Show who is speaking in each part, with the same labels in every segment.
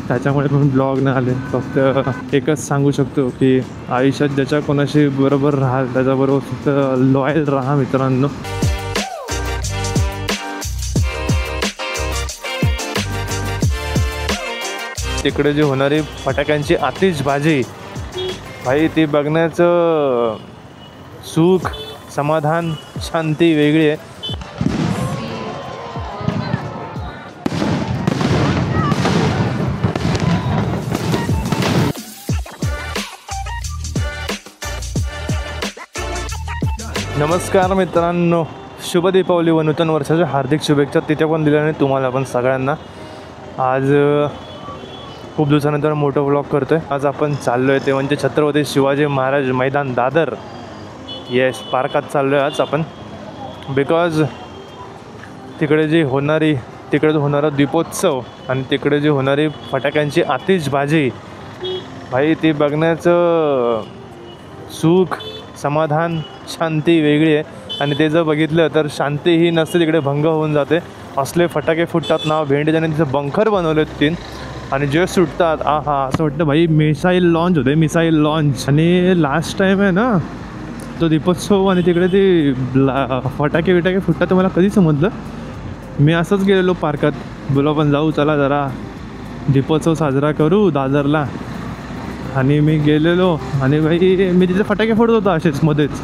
Speaker 1: त्याच्यामुळे पण ब्लॉग नाही आले. फक्त एकच सांगू शकतो की आयुष्यात ज्याच्या कोणाशी बरोबर राहाल त्याच्याबरोबर फक्त लॉयल राहा मित्रांनो. तिकडे जी होणारी फटाक्यांची आतिषबाजी भाई, ती बघण्याचं सुख, समाधान, शांती वेगळी आहे. नमस्कार मित्रांनो, शुभ दीपावली व नूतन वर्षाच्या हार्दिक शुभेच्छा तिथे पण दिल्याने तुम्हाला पण सगळ्यांना. आज खूप दिवसानंतर मोठं व्लॉग करतो आहे. आज आपण चाललो आहे ते म्हणजे छत्रपती शिवाजी महाराज मैदान दादर. येस, पार्कात चाललो आहे आज आपण. बिकॉज तिकडे होणारा दीपोत्सव आणि तिकडे जी होणारी फटाक्यांची आतिषबाजी भाई, ती बघण्याचं सुख, समाधान, शांती वेगळी आहे. आणि ते जर बघितलं तर शांती ही नसते, तिकडे भंग होऊन जाते. असले फटाके फुटतात ना, भेंडी त्याने तिचं बंकर बनवले 3 आणि जे सुटतात असं वाटतं भाई मिसाईल लॉन्च होते, मिसाईल लॉन्च. आणि लास्ट टाईम आहे ना तो दीपोत्सव आणि तिकडे ते फटाके विटाके फुटतात मला कधी समजलं. मी असंच गेलेलो पार्कात, बोलो आपण जाऊ चला जरा दीपोत्सव साजरा करू दादरला. आणि मी गेलेलो आणि भाई मी तिथे फटाके फोडत होतो असेच मध्येच.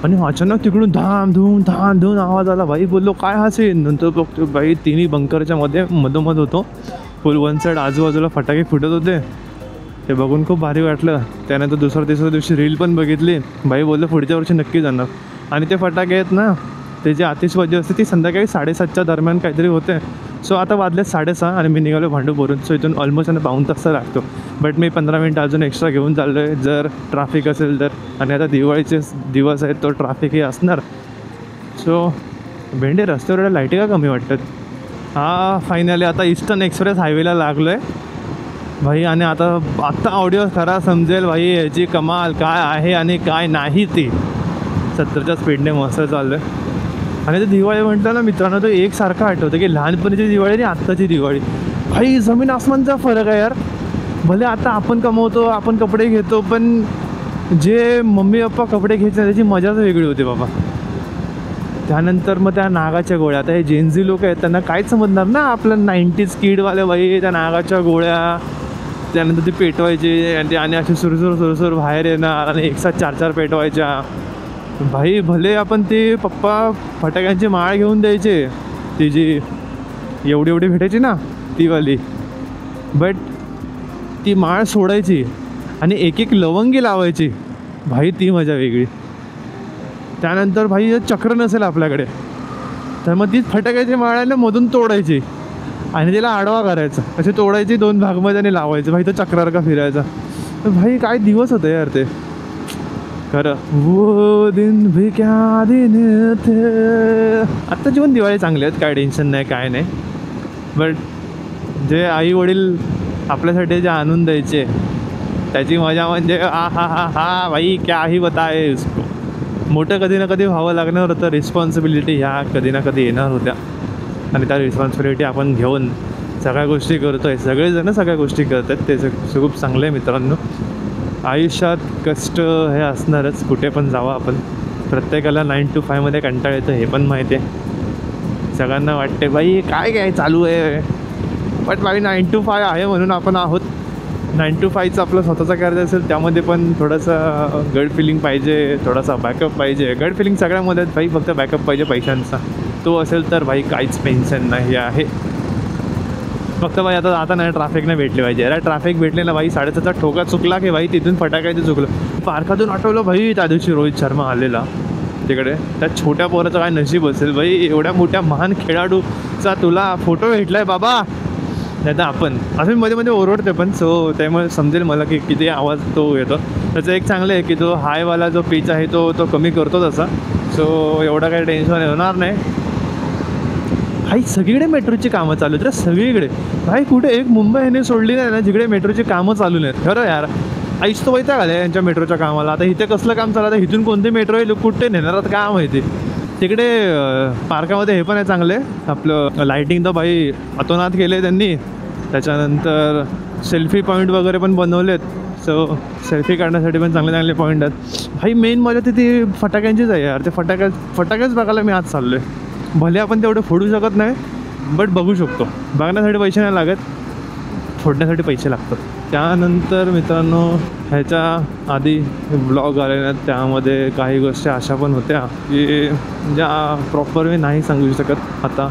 Speaker 1: आणि अचानक तिकडून धाम धूम आवाज आला. भाई बोललो काय हसेन. नंतर बघतो भाई तिन्ही बंकरच्या मधोमध होतो. फुल वन साईड आजूबाजूला फटाके फुटत होते. ते बघून खूप भारी वाटलं. त्यानंतर तिसऱ्या दिवशी रील पण बघितली. भाई बोललं पुढच्या वर्षी नक्की जाणार. आणि ते फटाके आहेत ना, ते जी आतिषबाजी असते ती संध्याकाळी 7:30च्या दरम्यान काहीतरी होते. सो आता वाजले 6:30 आणि मी निघालो भांडूपवरून. सो इथून ऑलमोस्ट पाऊण तास लागतो. बट मी 15 मिनटं अजून एक्स्ट्रा घेऊन चाललो आहे जर ट्रॅफिक असेल तर. आणि आता दिवाळीचे दिवस आहेत, तो ट्रॅफिकही असणार. सो भेंडे रस्त्यावर लाईटी का कमी वाटतात. फायनली आता ईस्टर्न एक्सप्रेस हायवेला लागलो आहे भाई. आणि आता ऑडिओ खरा समजेल भाई याची कमाल काय आहे आणि काय नाही. ती 70च्या स्पीडने मस्त चाललं आहे. आणि ते दिवाळी म्हटलं ना मित्रांनो, तो एकसारखं आठवतं की लहानपणीची दिवाळी आणि आत्ताची दिवाळी भाई जमीन आसमानचा फरक आहे यार. भले आता आपण कमवतो, आपण कपडे घेतो, पण जे मम्मी पप्पा कपडे घ्यायचे त्याची मजाच वेगळी होती बाबा. त्यानंतर मग त्या नागाच्या गोळ्या, आता हे जेनझी लोक आहेत त्यांना काहीच समजणार ना आपलं 90s किडवाले भाई. त्या नागाच्या गोळ्या, त्यानंतर ते पेटवायचे आणि असे सुरसुर बाहेर येणार आणि एकसाथ 4 पेटवायच्या भाई. भले आपण ते पप्पा फटाक्यांची माळ घेऊन द्यायचे, ती जी एवढी भेटायची ना तीवाली, बट ती माळ सोडायची आणि एक लवंगी लावायची भाई, ती मजा वेगळी. त्यानंतर भाई चक्र नसेल आपल्याकडे तर मग ती फटाक्याची माळ आहे ना मधून तोडायची आणि त्याला आडवा करायचा, असे तोडायची 2 भागमध्ये आणि लावायचं भाई. तो चक्रासारखा फिरायचा. तर भाई काय दिवस होते यार ते खरं. वो दिन भी क्या दिन थे. आत्ता जीवन दिवाळी चांगले आहेत, काय टेन्शन नाही काय नाही. बट जे आई वडील आपल्यासाठी जे आणून द्यायचे त्याची मजा म्हणजे हा भाई क्या ही बताए उसको. मोठं कधी ना कधी व्हावं लागणार होतं. रिस्पॉन्सिबिलिटी ह्या कधी ना कधी येणार होत्या आणि त्या रिस्पॉन्सिबिलिटी आपण घेऊन सगळ्या गोष्टी करतो आहे. सगळेजण सगळ्या गोष्टी करत आहेत, ते खूप चांगलं आहे मित्रांनो. आयुष्यात कष्ट हे असणारच, कुठे पण जावं आपण. प्रत्येकाला 9 to 5 मध्ये कंटाळ येतं हे पण माहिती आहे. सगळ्यांना वाटते बाई काय चालू आहे, बट बाई 9 to 5 आहे म्हणून आपण आहोत. 9 to 5चं आपलं स्वतःचं करायचं असेल त्यामध्ये पण थोडंसं गड फिलिंग पाहिजे, थोडासा बॅकअप पाहिजे. गड फिलिंग सगळ्यामध्ये भाई, फक्त बॅकअप पाहिजे पैशांचा. तो असेल तर भाई काहीच टेन्शन नाही आहे. फक्त भाई आता नाही ट्रॅफिक नाही भेटली पाहिजे. अरे ट्रॅफिक भेटले ना भाई 7:30चा ठोका चुकला की भाई तिथून फटाकायचं चुकलं. पार्कातून आठवलं भाई त्या दिवशी रोहित शर्मा आलेला तिकडे. त्या छोट्या पोराचं काय नशीब असेल भाई, एवढ्या मोठ्या महान खेळाडूचा तुला फोटो भेटलाय बाबा. नाही तर आपण अजून मध्ये ओरडते पण. सो त्यामुळे समजेल मला की किती आवाज तो येतो. त्याचं एक चांगलं आहे की तो हायवाला जो पिच आहे तो कमी करतो तसा. सो एवढं काही टेन्शन होणार नाही. भाई सगळीकडे मेट्रोची कामं चालू आहेत रे, सगळीकडे भाई. कुठे एक मुंबई ह्याने सोडली नाही ना जिकडे मेट्रोची कामं चालू नाहीत. खरं यार, आईच तो वैताग आला यांच्या मेट्रोच्या कामाला. आता इथे कसलं काम चालू आहे, इथून कोणते मेट्रो आहे, कुठे नेणार काय माहिती. तिकडे पार्कामध्ये हे पण आहे चांगले आपलं लाईटिंग तर भाई अतोनात केले त्यांनी. त्याच्यानंतर सेल्फी पॉईंट वगैरे पण बनवलेत. सो सेल्फी काढण्यासाठी पण चांगले चांगले पॉईंट आहेत. भाई मेन मजा तर ती फटाक्यांचीच आहे यार. ते फटाक्याच बघायला मी आज चाललो आहे. भले आपण तेवढं फोडू शकत नाही, बट बघू शकतो. बघण्यासाठी पैसे नाही लागत, फोडण्यासाठी पैसे लागतात. त्यानंतर मित्रांनो, ह्याच्या आधी ब्लॉग आले ना, त्यामध्ये काही गोष्टी अशा पण होत्या की ज्या प्रॉपर मी नाही सांगू शकत आता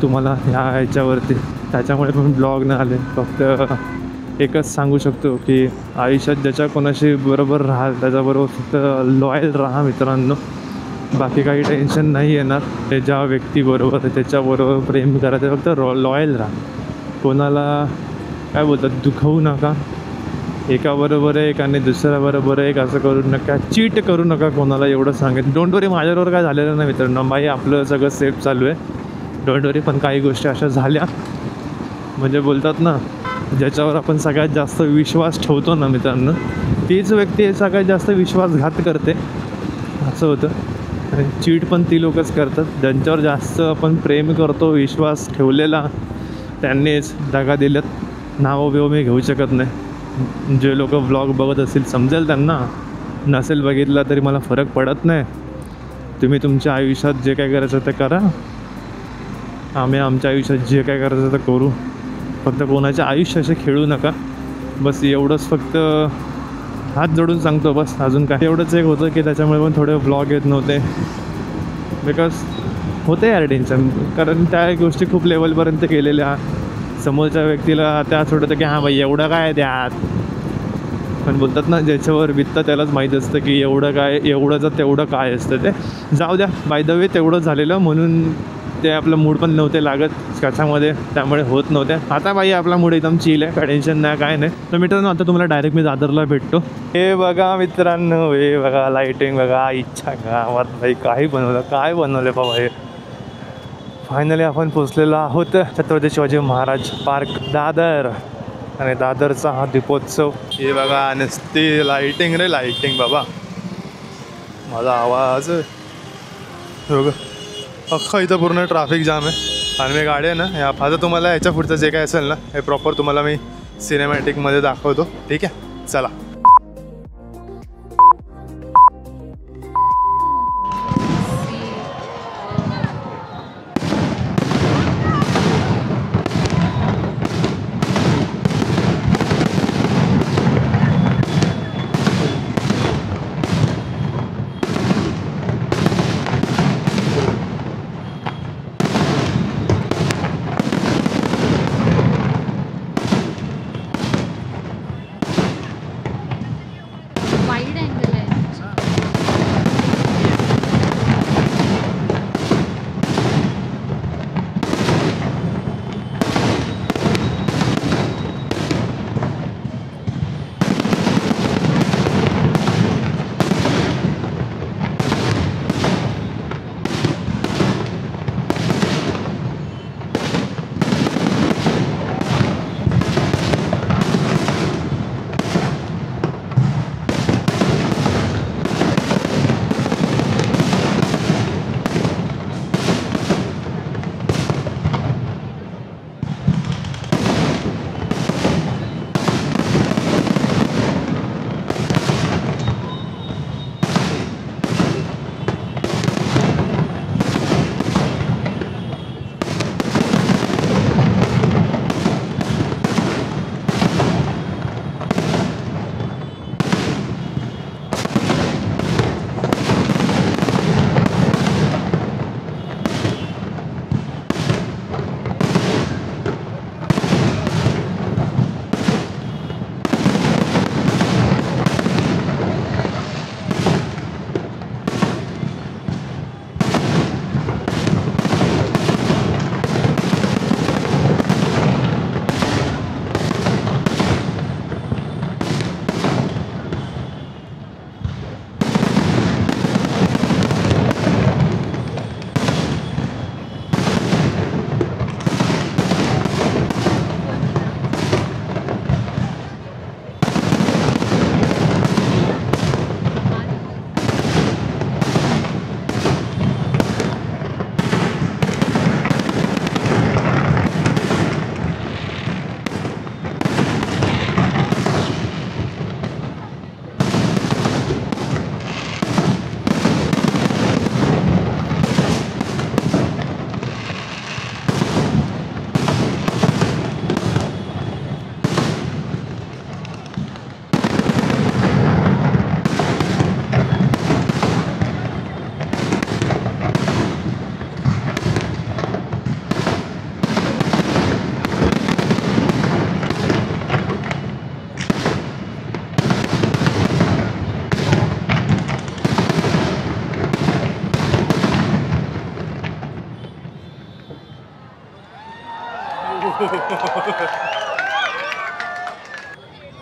Speaker 1: तुम्हाला ह्याच्यावरती. त्याच्यामुळे पण ब्लॉग नाही आले. फक्त एकच सांगू शकतो की आयुष्यात ज्याच्या कोणाशी बरोबर राहाल त्याच्याबरोबर फक्त लॉयल राहा मित्रांनो. बाकी काही टेन्शन नाही येणार. ते ज्या व्यक्तीबरोबर त्याच्याबरोबर प्रेम करायचं, फक्त लॉयल राहा. कोणाला काय बोलतात दुखवू नका. एकाबरोबर एक आणि दुसऱ्याबरोबर एक असं करू नका. चीट करू नका कोणाला, एवढं सांगेन. डोंट वरी, माझ्याबरोबर काय झालेलं नाही मित्रांनो. बाई आपलं सगळं सेफ चालू आहे, डोंट वरी. पण काही गोष्टी अशा झाल्या म्हणजे बोलतात ना, ज्याच्यावर आपण सगळ्यात जास्त विश्वास ठेवतो ना मित्रांनो, तीच व्यक्ती सगळ्यात जास्त विश्वासघात करते. असं होतं. आणि चीट पण ती लोकच करतात ज्यांच्यावर जास्त आपण प्रेम करतो, विश्वास ठेवलेला, त्यांनीच दगा दिल्यात. नावं बिवं मी घेऊ शकत नाही. जे लोक व्लॉग बघत असतील समजेल त्यांना, नसेल बघितला तरी मला फरक पडत नाही. तुम्ही तुमच्या आयुष्यात जे काय करायचं ते करा, आम्ही आमच्या आयुष्यात जे काय करायचं ते करू. फक्त कोणाच्या आयुष्याशी खेळू नका, बस एवढंच फक्त हात जोडून सांगतो. बस अजून काय. एवढंच एक होतं की त्याच्यामुळे पण थोडे व्लॉग येत नव्हते. बिकॉज होते यार टेन्शन, कारण त्या गोष्टी खूप लेवलपर्यंत गेलेल्या. समोरच्या व्यक्तीला त्याच होतं की हां बाई एवढं काय त्यात, पण बोलतात ना ज्याच्यावर वित्तं त्यालाच माहीत असतं की एवढं काय, एवढंचं तेवढं काय असतं. ते जाऊ द्या. बाय द वे तेवढं झालेलं म्हणून ते आपलं मूड पण नव्हते लागत कशामध्ये, त्यामुळे होत नव्हते. आता बाई आपला मूड एकदम चिल आहे, काय टेन्शन नाही, काय नाही. तर मित्रांनो, आता तुम्हाला डायरेक्ट मी दादरला भेटतो. हे बघा मित्रांनो, हे बघा लाईटिंग बघा. इच्छा गावात भाई काही बनवलं, काय बनवलं बाबा. हे फायनली आपण पोचलेलो आहोत छत्रपती शिवाजी महाराज पार्क दादर. आणि दादरचा हा दीपोत्सव. हे बघा नुसती लाईटिंग रे लाईटिंग बाबा. माझा आवाज बघा, अख्खा इथं पूर्ण ट्रॅफिक जाम आहे. आणि मी गाडी आहे ना, आता तुम्हाला याच्या पुढचं जे काय असेल ना, हे प्रॉपर तुम्हाला मी सिनेमॅटिकमध्ये दाखवतो. ठीक आहे, चला.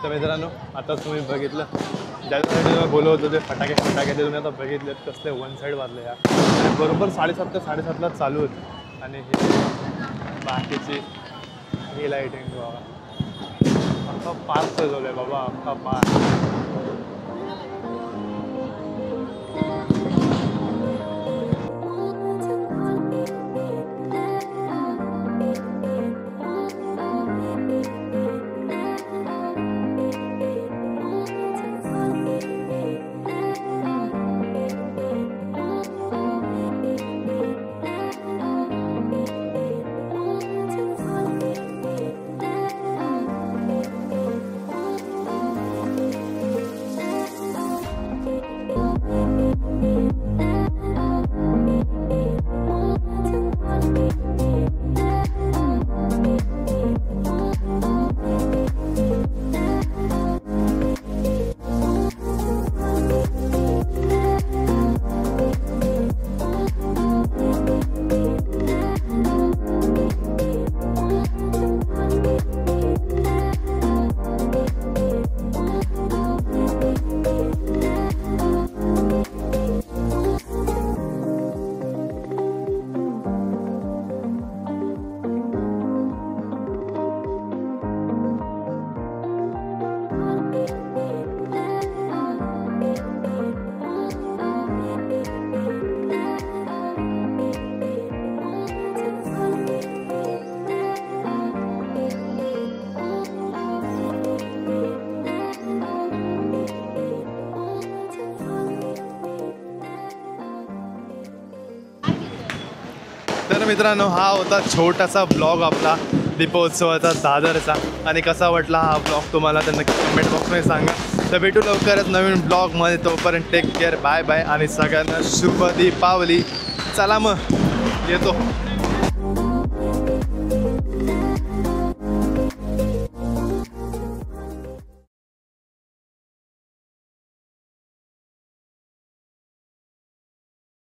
Speaker 1: तर मित्रांनो आता तुम्ही बघितलं ज्याच्यासाठी जेव्हा बोलवत होते फटाके ते तुम्ही आता बघितलेत कसले वन साईड वाजले या आणि बरोबर 7:30 ते 7:30ला चालू होते आणि हे बाकीची ही लाईटिंग बाबा अख्खा पार्क सजवलं आहे बाबा अख्खा पार्क. तर मित्रांनो हा होता छोटासा ब्लॉग आपला दीपोत्सवाचा दादरचा आणि कसा वाटला हा ब्लॉग तुम्हाला तर नक्की कमेंट बॉक्समध्ये सांगा. तर भेटू लवकरच नवीन ब्लॉगमध्ये. तोपर्यंत टेक केअर बाय बाय आणि सगळ्यांना शुभ दीपावली. चला मग येतो.